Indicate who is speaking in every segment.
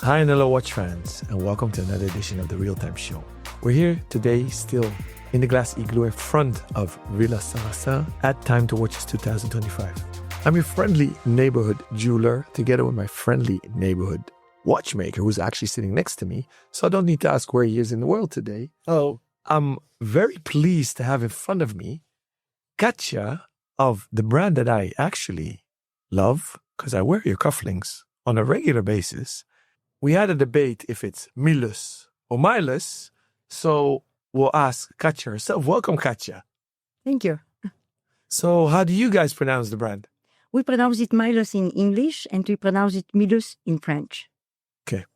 Speaker 1: Hi and hello watch fans, and welcome to another edition of the Real Time Show. We're here today still in the glass igloo in front of Villa Sarrazin at Time to Watches 2025. I'm your friendly neighborhood jeweler together with my friendly neighborhood watchmaker who's actually sitting next to me, so I don't need to ask where he is in the world today. Oh, I'm very pleased to have in front of me Katja of the brand that I actually love because I wear your cufflinks on a regular basis. We had a debate if it's Milus or Milus, so we'll ask Katja herself. Welcome, Katja.
Speaker 2: Thank you.
Speaker 1: So how do you guys pronounce the brand?
Speaker 2: We pronounce it Milus in English and we pronounce it Milus in French.
Speaker 1: Okay.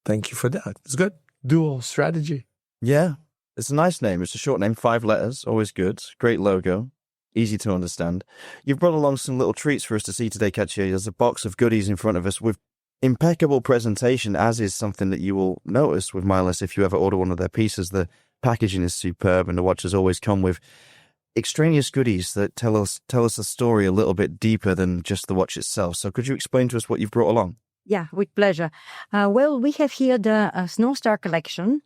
Speaker 1: Thank you for that. It's good. Dual strategy.
Speaker 3: Yeah, it's a nice name. It's a short name, 5 letters, always good. Great logo, easy to understand. You've brought along some little treats for us to see today, Katja. There's a box of goodies in front of us with impeccable presentation, as is something that you will notice with Milus if you ever order one of their pieces. The packaging is superb and the watches always come with extraneous goodies that tell us a story a little bit deeper than just the watch itself. So could you explain to us what you've brought along?
Speaker 2: Yeah, with pleasure. Well, we have here the Snowstar collection.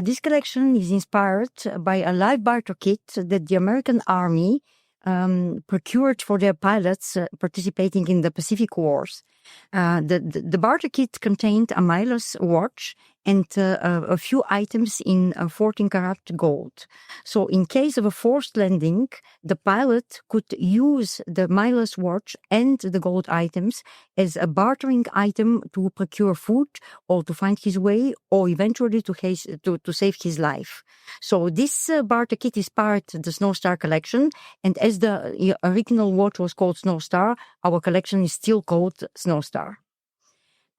Speaker 2: This collection is inspired by a live barter kit that the American Army procured for their pilots participating in the Pacific Wars. The barter kit contained a Milus watch and a few items in 14-karat gold. So in case of a forced landing, the pilot could use the Milus watch and the gold items as a bartering item to procure food or to find his way or eventually to save his life. So this barter kit is part of the Snowstar collection, and as the original watch was called Snowstar, our collection is still called Snowstar.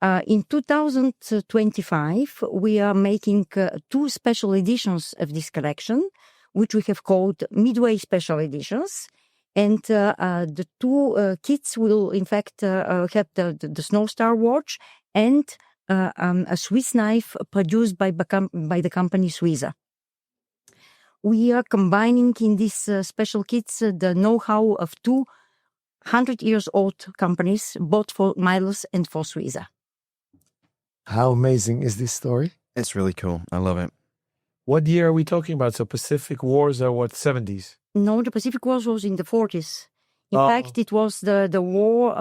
Speaker 2: In 2025, we are making 2 special editions of this collection, which we have called Midway Special Editions. And the 2 kits will, in fact, have the Snowstar watch and a Swiss knife produced by the company Suiza. We are combining in these special kits the know-how of 200-year-old companies, both for Milus and for Suiza.
Speaker 1: How amazing is this story?
Speaker 3: It's really cool. I love it.
Speaker 1: What year are we talking about? So Pacific Wars are what, 70s?
Speaker 2: No, the Pacific Wars was in the 40s. In fact, it was the war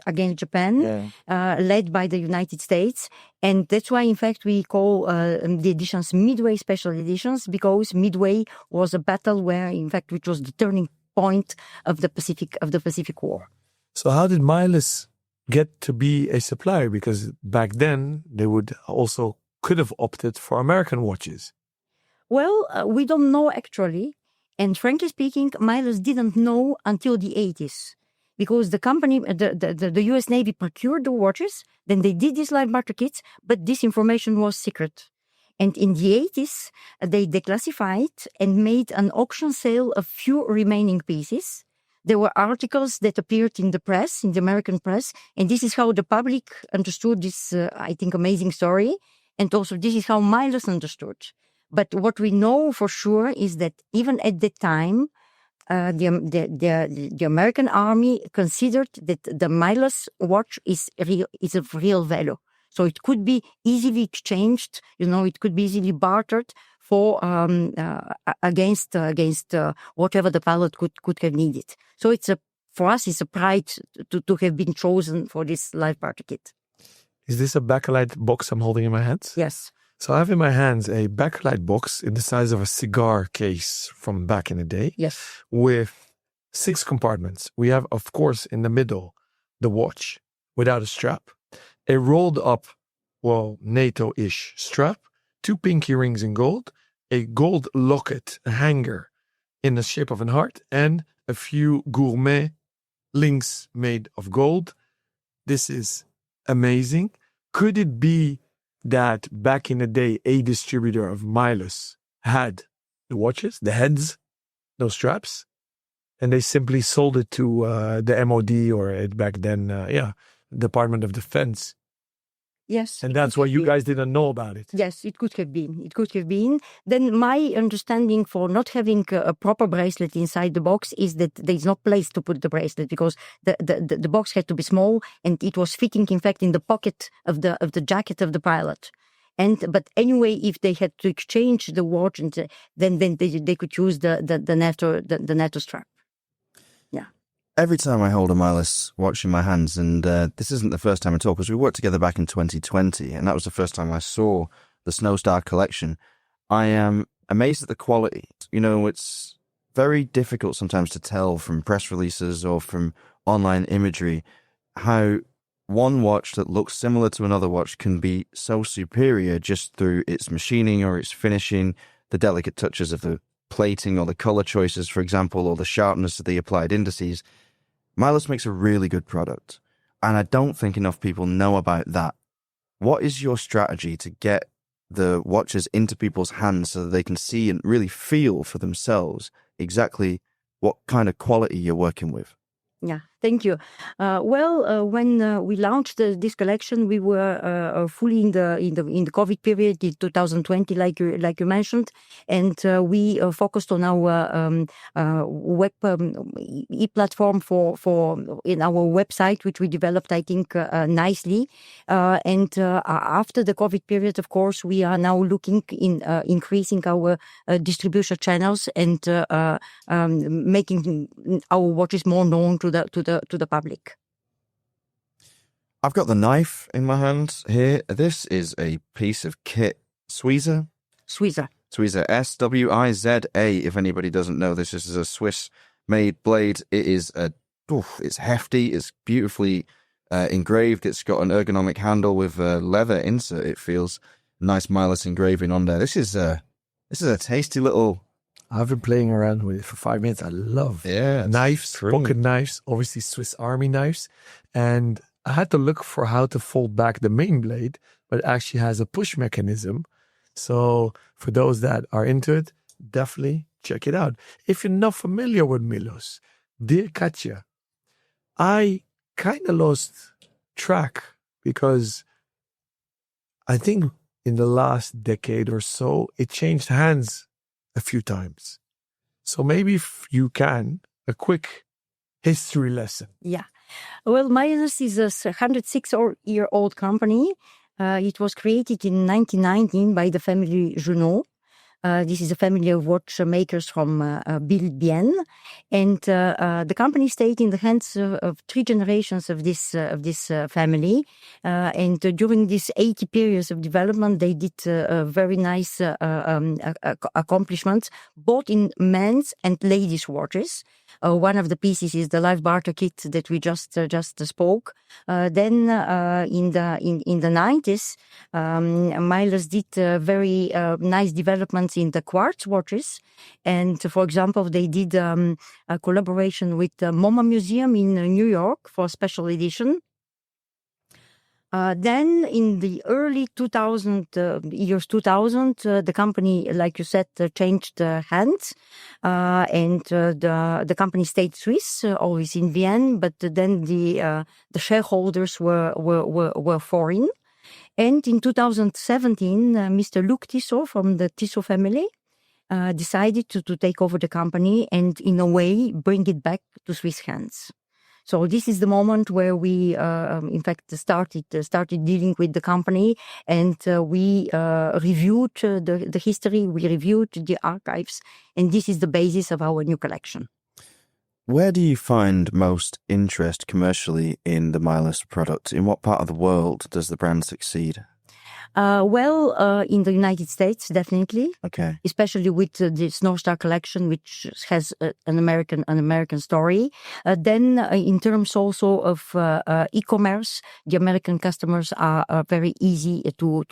Speaker 2: against Japan, led by the United States. And that's why, in fact, we call the editions Midway Special Editions, because Midway was a battle which was the turning point of the Pacific War.
Speaker 1: So how did Milus get to be a supplier? Because back then they could have opted for American watches.
Speaker 2: Well, we don't know actually. And frankly speaking, Milus didn't know until the 80s, because the company, the US Navy procured the watches, then they did these live barter kits, but this information was secret. And in the 80s, they declassified and made an auction sale of few remaining pieces. There were articles that appeared in the press, in the American press, and this is how the public understood this, I think, amazing story. And also this is how Milus understood. But what we know for sure is that even at that time, the American Army considered that the Milus watch is of real value. So it could be easily exchanged, it could be easily bartered for against whatever the pilot could have needed. So for us, it's a pride to have been chosen for this live barter kit.
Speaker 1: Is this a bakelite box I'm holding in my hands?
Speaker 2: Yes.
Speaker 1: So I have in my hands a bakelite box in the size of a cigar case from back in the day.
Speaker 2: Yes.
Speaker 1: With 6 compartments. We have, of course, in the middle, the watch without a strap, a rolled up, NATO-ish strap, 2 pinky rings in gold, a gold locket, a hanger in the shape of an heart, and a few gourmet links made of gold. This is amazing. Could it be that back in the day, a distributor of Milus had the watches, the heads, no straps, and they simply sold it to the MOD or back then, Department of Defense?
Speaker 2: Yes.
Speaker 1: And that's why you guys didn't know about it.
Speaker 2: Yes, it could have been. It could have been. Then my understanding for not having a proper bracelet inside the box is that there is no place to put the bracelet because the box had to be small and it was fitting, in fact, in the pocket of the jacket of the pilot. But anyway, if they had to exchange the watch, then they could use the NATO strap. Yeah.
Speaker 3: Every time I hold a Milus watch in my hands, and this isn't the first time at all, because we worked together back in 2020, and that was the first time I saw the Snowstar collection, I am amazed at the quality. You know, it's very difficult sometimes to tell from press releases or from online imagery how one watch that looks similar to another watch can be so superior just through its machining or its finishing, the delicate touches of the plating or the color choices, for example, or the sharpness of the applied indices. Milus makes a really good product, and I don't think enough people know about that. What is your strategy to get the watches into people's hands so that they can see and really feel for themselves exactly what kind of quality you're working with?
Speaker 2: Yeah, thank you. When we launched this collection, we were fully in the COVID period in 2020, like you mentioned, and we focused on our web e-platform for in our website, which we developed, I think, nicely. After the COVID period, of course, we are now looking in increasing our distribution channels and making our watches more known to the public.
Speaker 3: I've got the knife in my hand here. This is a piece of kit. Swiza, S-W-I-Z-A. If anybody doesn't know, this is a Swiss-made blade. It is it's hefty. It's beautifully engraved. It's got an ergonomic handle with a leather insert. It feels nice Milus engraving on there. This is a tasty little.
Speaker 1: I've been playing around with it for 5 minutes. I love knives, pocket knives, obviously Swiss Army knives. And I had to look for how to fold back the main blade, but it actually has a push mechanism. So for those that are into it, definitely check it out. If you're not familiar with Milus, dear Katja, I kind of lost track because I think in the last decade or so, it changed hands a few times. So maybe if you can, a quick history lesson.
Speaker 2: Yeah. Well, Milus is a 106-year-old company. It was created in 1919 by the family Junot. This is a family of watchmakers from Bilbien, and the company stayed in the hands of 3 generations of this family. And during these 80 periods of development, they did very nice accomplishments, both in men's and ladies' watches. One of the pieces is the live barter kit that we just spoke. Then in the 90s, Milus did very nice developments in the quartz watches, and for example, they did a collaboration with the MoMA Museum in New York for a special edition. Then in the early 2000, the company, like you said, changed hands, and the company stayed Swiss, always in Vienna, but then the shareholders were foreign. And in 2017, Mr. Luc Tissot from the Tissot family decided to take over the company and, in a way, bring it back to Swiss hands. So this is the moment where we, in fact, started dealing with the company, and we reviewed the history, we reviewed the archives, and this is the basis of our new collection.
Speaker 3: Where do you find most interest commercially in the Milus product? In what part of the world does the brand succeed?
Speaker 2: In the United States, definitely.
Speaker 3: Okay.
Speaker 2: Especially with the Snowstar collection, which has an American story. Then, in terms also of e-commerce, the American customers are very easy to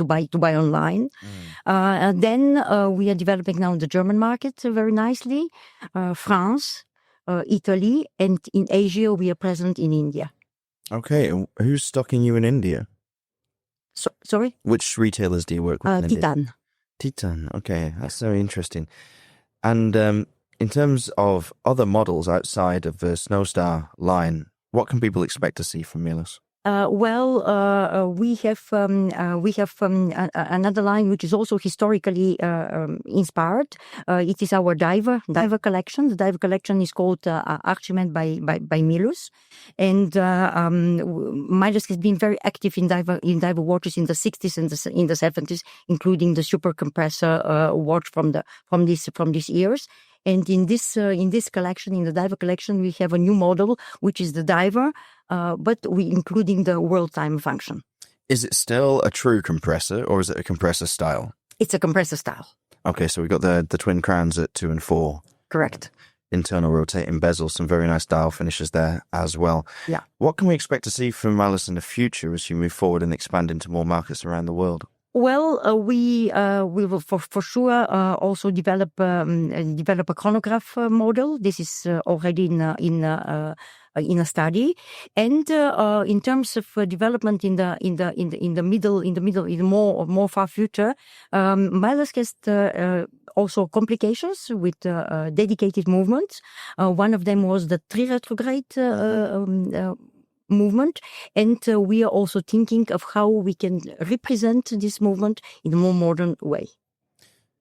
Speaker 2: buy online. Then we are developing now the German market very nicely, France, Italy, and in Asia we are present in India.
Speaker 3: Okay, and who's stocking you in India?
Speaker 2: Sorry?
Speaker 3: Which retailers do you work with in India?
Speaker 2: Titan.
Speaker 3: Titan, okay, that's very interesting. And in terms of other models outside of the Snowstar line, what can people expect to see from Milus?
Speaker 2: We have another line which is also historically inspired. It is our diver collection. The diver collection is called Archimede by Milus, and Milus has been very active in diver watches in the 60s and in the 70s, including the super compressor watch from these years. And in this collection, in the diver collection, we have a new model, which is the diver, but we including the world time function.
Speaker 3: Is it still a true compressor, or is it a compressor style?
Speaker 2: It's a compressor style.
Speaker 3: Okay, so we've got the twin crowns at 2 and 4.
Speaker 2: Correct.
Speaker 3: Internal rotating bezels, some very nice dial finishes there as well.
Speaker 2: Yeah.
Speaker 3: What can we expect to see from Milus in the future as you move forward and expand into more markets around the world?
Speaker 2: Well, we will for sure also develop a chronograph model. This is already in a study, and in terms of development in the more far future, Milus has also complications with dedicated movements. One of them was the tri-retrograde movement, and we are also thinking of how we can represent this movement in a more modern way.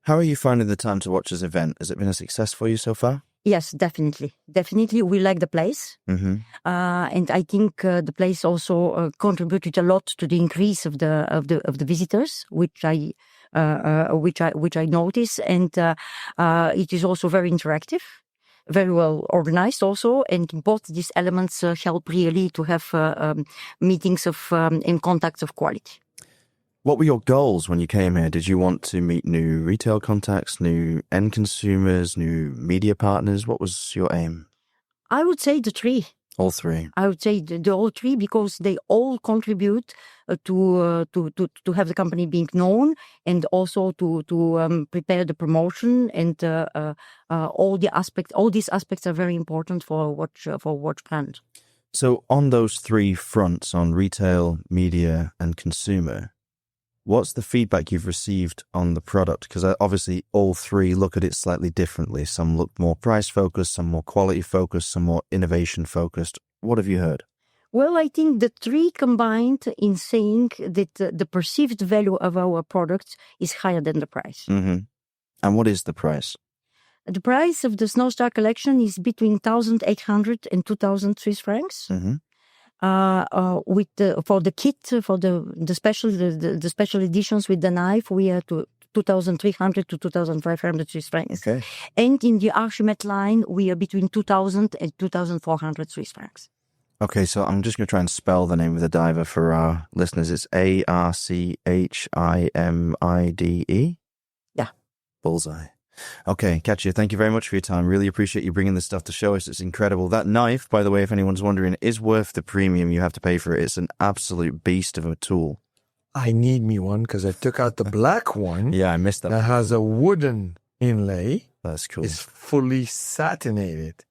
Speaker 3: How are you finding the Time to Watch's event? Has it been a success for you so far?
Speaker 2: Yes, definitely. We like the place, and I think the place also contributed a lot to the increase of the visitors, which I notice, and it is also very interactive. Very well organized also, and both these elements help really to have meetings and contacts of quality.
Speaker 3: What were your goals when you came here? Did you want to meet new retail contacts, new end consumers, new media partners? What was your aim?
Speaker 2: I would say the three.
Speaker 3: All three.
Speaker 2: I would say the all three, because they all contribute to have the company being known, and also to prepare the promotion, and all these aspects are very important for watch brand.
Speaker 3: So on those three fronts, on retail, media, and consumer, what's the feedback you've received on the product? Because obviously all three look at it slightly differently. Some look more price focused, some more quality focused, some more innovation focused. What have you heard?
Speaker 2: Well, I think the three combined in saying that the perceived value of our products is higher than the price.
Speaker 3: Mm-hmm. And what is the price?
Speaker 2: The price of the Snowstar collection is between 1,800 and 2,000 Swiss francs.
Speaker 3: Mm-hmm.
Speaker 2: For the kit, for the special editions with the knife, we are to 2,300 to 2,500 Swiss francs.
Speaker 3: Okay.
Speaker 2: And in the Archimede line, we are between 2,000 and 2,400 Swiss francs.
Speaker 3: Okay, so I'm just going to try and spell the name of the diver for our listeners. It's Archimide.
Speaker 2: Yeah.
Speaker 3: Bullseye. Okay, Katja, thank you very much for your time. Really appreciate you bringing this stuff to show us. It's incredible. That knife, by the way, if anyone's wondering, is worth the premium you have to pay for it. It's an absolute beast of a tool.
Speaker 1: I need me one because I took out the black one.
Speaker 3: Yeah, I missed that.
Speaker 1: That has a wooden inlay.
Speaker 3: That's cool.
Speaker 1: It's fully satinated.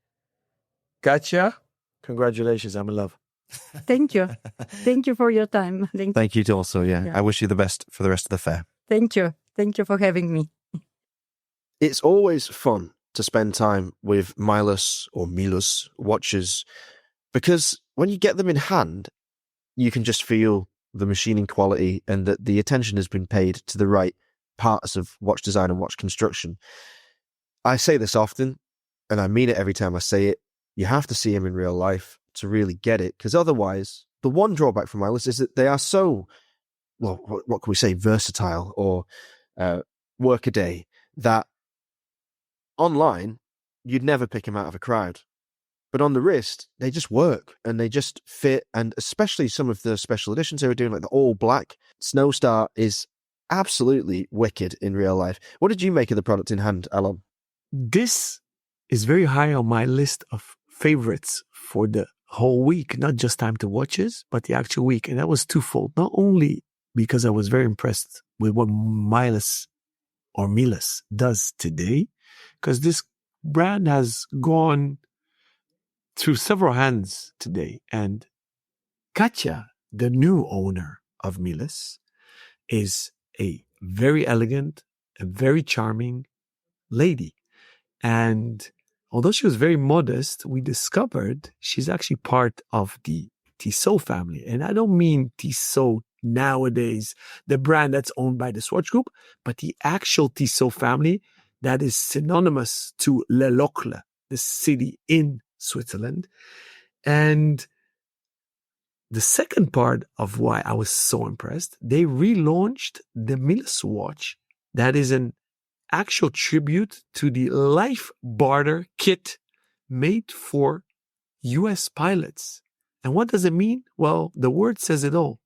Speaker 1: Katja, congratulations. I'm in love.
Speaker 2: Thank you. Thank you for your time.
Speaker 3: Thank you also, yeah. I wish you the best for the rest of the fair.
Speaker 2: Thank you. Thank you for having me.
Speaker 4: It's always fun to spend time with Milus or Milus watches, because when you get them in hand, you can just feel the machining quality and that the attention has been paid to the right parts of watch design and watch construction. I say this often, and I mean it every time I say it. You have to see them in real life to really get it, because otherwise, the one drawback from Milus is that they are so, well, what can we say, versatile or work-a-day, that online, you'd never pick them out of a crowd. But on the wrist, they just work and they just fit. And especially some of the special editions they were doing, like the all black Snowstar, is absolutely wicked in real life. What did you make of the product in hand, Alon?
Speaker 1: This is very high on my list of favorites for the whole week, not just Time to Watches, but the actual week. And that was twofold. Not only because I was very impressed with what Milus does today, because this brand has gone through several hands today. And Katja, the new owner of Milus, is a very elegant and very charming lady. And although she was very modest, we discovered she's actually part of the Tissot family. And I don't mean Tissot nowadays, the brand that's owned by the Swatch Group, but the actual Tissot family that is synonymous to Le Locle, the city in Switzerland. And the second part of why I was so impressed, they relaunched the Milus watch that is an actual tribute to the life barter kit made for US pilots. And what does it mean? Well, the word says it all.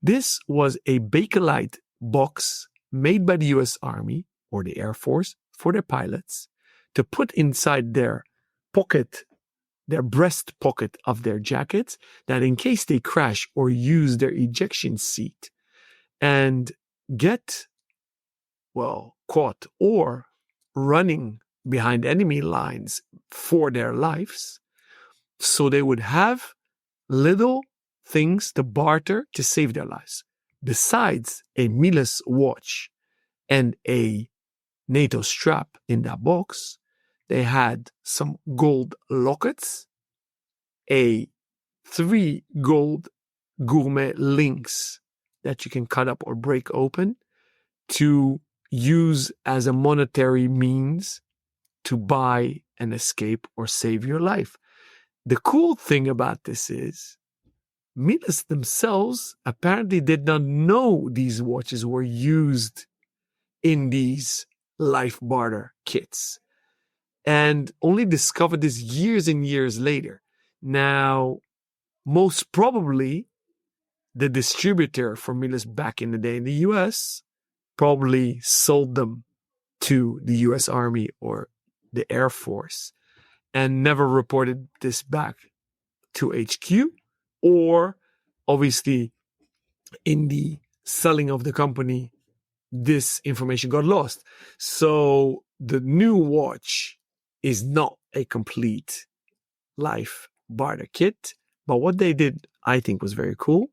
Speaker 1: This was a Bakelite box made by the US Army or the Air Force for their pilots to put inside their pocket, their breast pocket of their jackets, that in case they crash or use their ejection seat and get, well, caught or running behind enemy lines for their lives, so they would have little things to barter to save their lives. Besides a Milus watch and a NATO strap in that box, they had some gold lockets, 3 gold gourmet links that you can cut up or break open to use as a monetary means to buy an escape or save your life. The cool thing about this is Milus themselves apparently did not know these watches were used in these life barter kits and only discovered this years and years later. Now, most probably the distributor for Milus back in the day in the US probably sold them to the US Army or the Air Force and never reported this back to HQ, or obviously in the selling of the company, this information got lost. So the new watch is not a complete life barter kit, but what they did, I think, was very cool.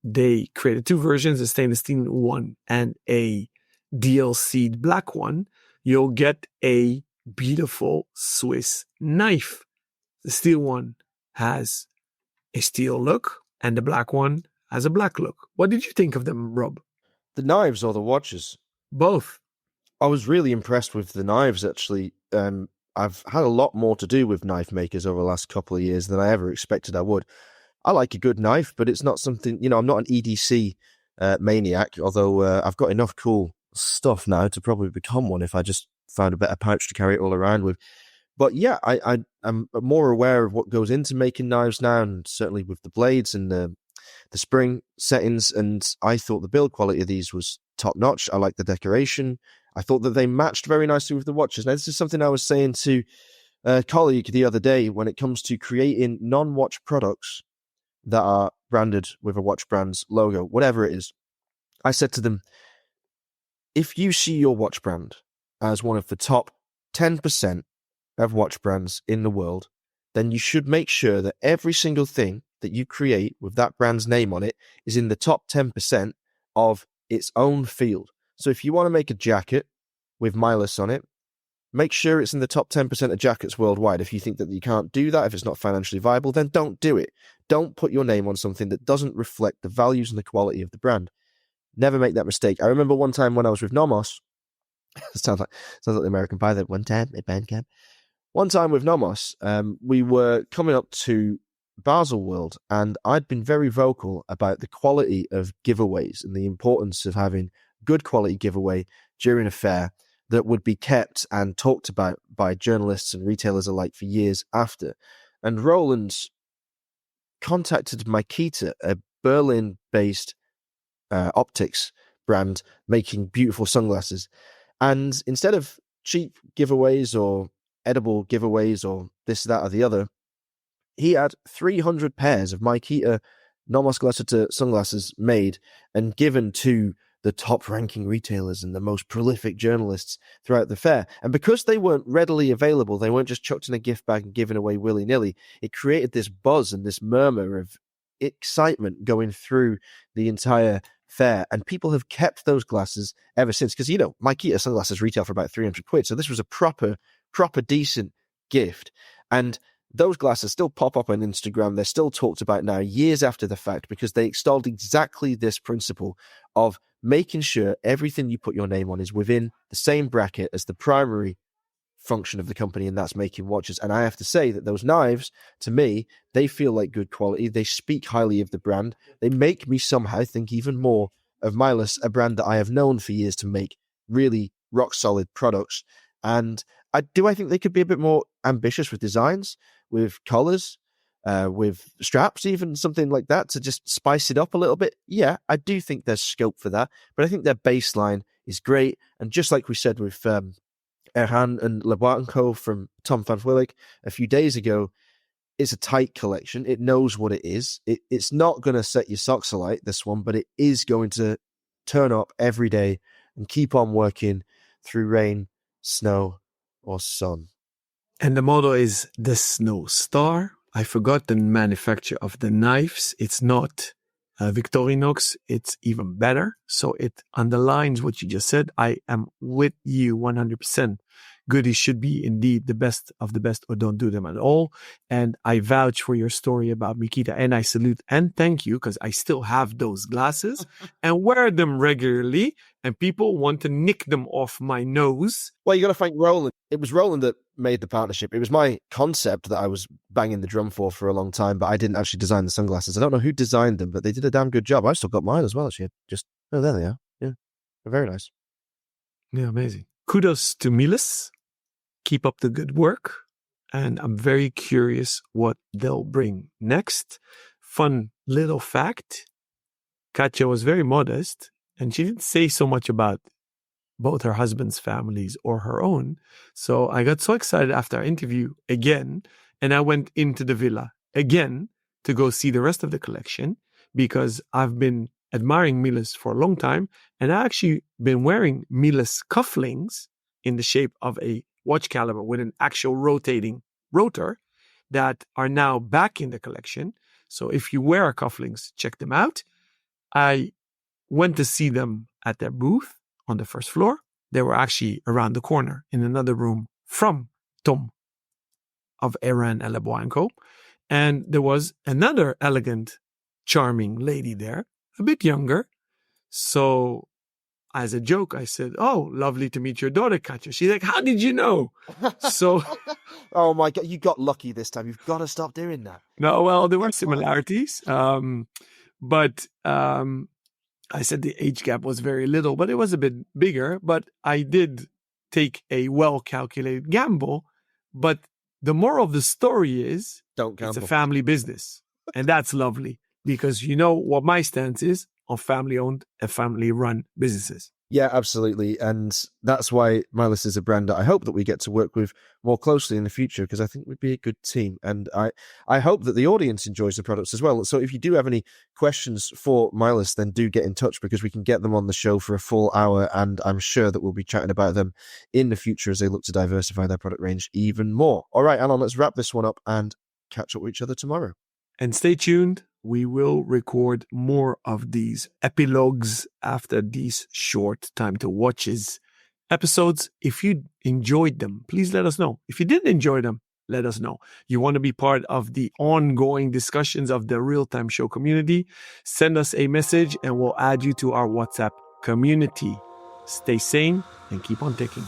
Speaker 1: They created 2 versions, a stainless steel one and a DLC'd black one. You'll get a beautiful Swiss knife. The steel one has a steel look and the black one has a black look. What did you think of them, Rob?
Speaker 4: The knives or the watches?
Speaker 1: Both.
Speaker 4: I was really impressed with the knives, actually. I've had a lot more to do with knife makers over the last couple of years than I ever expected I would. I like a good knife, but it's not something, I'm not an EDC maniac, although I've got enough cool stuff now to probably become one if I just found a better pouch to carry it all around with. But yeah, I'm more aware of what goes into making knives now, and certainly with the blades and the spring settings, and I thought the build quality of these was top notch. I like the decoration. I thought that they matched very nicely with the watches. Now, this is something I was saying to a colleague the other day when it comes to creating non-watch products that are branded with a watch brand's logo, whatever it is. I said to them, if you see your watch brand as one of the top 10% of watch brands in the world, then you should make sure that every single thing that you create with that brand's name on it is in the top 10% of its own field. So if you want to make a jacket with Milus on it, make sure it's in the top 10% of jackets worldwide. If you think that you can't do that, if it's not financially viable, then don't do it. Don't put your name on something that doesn't reflect the values and the quality of the brand. Never make that mistake. I remember one time when I was with Nomos, sounds like the American Pie, that one time at Bandcamp. One time with Nomos, we were coming up to Basel World, and I'd been very vocal about the quality of giveaways and the importance of having good quality giveaway during a fair that would be kept and talked about by journalists and retailers alike for years after. And Roland contacted Makita, a Berlin-based optics brand making beautiful sunglasses. And instead of cheap giveaways or edible giveaways or this, that, or the other, he had 300 pairs of Makita Nomos Glacete sunglasses made and given to the top-ranking retailers and the most prolific journalists throughout the fair. And because they weren't readily available, they weren't just chucked in a gift bag and given away willy-nilly, it created this buzz and this murmur of excitement going through the entire fair. And people have kept those glasses ever since. Because, Makita sunglasses retail for about 300 quid. So this was a proper decent gift. And those glasses still pop up on Instagram. They're still talked about now, years after the fact, because they extolled exactly this principle of making sure everything you put your name on is within the same bracket as the primary function of the company, and that's making watches. And I have to say that those knives, to me, they feel like good quality. They speak highly of the brand. They make me somehow think even more of Milus, a brand that I have known for years to make really rock solid products. And I think they could be a bit more ambitious with designs, with collars, with straps, even something like that, to just spice it up a little bit. Yeah, I do think there's scope for that, but I think their baseline is great. And just like we said with Erhan and Lebois & Co. from Tom van Willig a few days ago, it's a tight collection. It knows what it is. It's not going to set your socks alight, this one, but it is going to turn up every day and keep on working through rain, snow, or sun.
Speaker 1: And the model is the Snow Star. I forgot the manufacturer of the knives. It's not Victorinox. It's even better. So it underlines what you just said. I am with you 100%. Goodies should be indeed the best of the best, or don't do them at all. And I vouch for your story about Mikita, and I salute and thank you, because I still have those glasses and wear them regularly, and people want to nick them off my nose.
Speaker 4: Well, you got to thank Roland. It was Roland that made the partnership. It was my concept that I was banging the drum for a long time, but I didn't actually design the sunglasses. I don't know who designed them, but they did a damn good job. I still got mine as well, actually. There they are. Yeah, they're very nice.
Speaker 1: Yeah, amazing. Kudos to Milus. Keep up the good work. And I'm very curious what they'll bring next. Fun little fact. Katja was very modest, and she didn't say so much about both her husband's families or her own. So I got so excited after our interview again, and I went into the villa again to go see the rest of the collection, because I've been admiring Milus for a long time, and I actually been wearing Milus cufflinks in the shape of a watch caliber with an actual rotating rotor that are now back in the collection. So if you wear cufflinks, check them out. I went to see them at their booth on the first floor. They were actually around the corner in another room from Tom of Eran and Lebois & Co. And there was another elegant, charming lady there, a bit younger. So as a joke, I said, "Oh, lovely to meet your daughter, Katja." She's like, "How did you know?" So,
Speaker 4: oh my God, you got lucky this time. You've got to stop doing that.
Speaker 1: No, well, there were similarities. But I said the age gap was very little, but it was a bit bigger. But I did take a well-calculated gamble. But the moral of the story is,
Speaker 4: don't gamble.
Speaker 1: It's a family business. And that's lovely, because you know what my stance is on family-owned and family-run businesses.
Speaker 4: Yeah, absolutely. And that's why Milus is a brand that I hope that we get to work with more closely in the future, because I think we'd be a good team. And I hope that the audience enjoys the products as well. So if you do have any questions for Milus, then do get in touch, because we can get them on the show for a full hour. And I'm sure that we'll be chatting about them in the future as they look to diversify their product range even more. All right, Alan, let's wrap this one up and catch up with each other tomorrow.
Speaker 1: And stay tuned. We will record more of these epilogues after these short Time to Watches episodes. If you enjoyed them, please let us know. If you didn't enjoy them, let us know. You want to be part of the ongoing discussions of the Real Time Show community? Send us a message and we'll add you to our WhatsApp community. Stay sane and keep on ticking.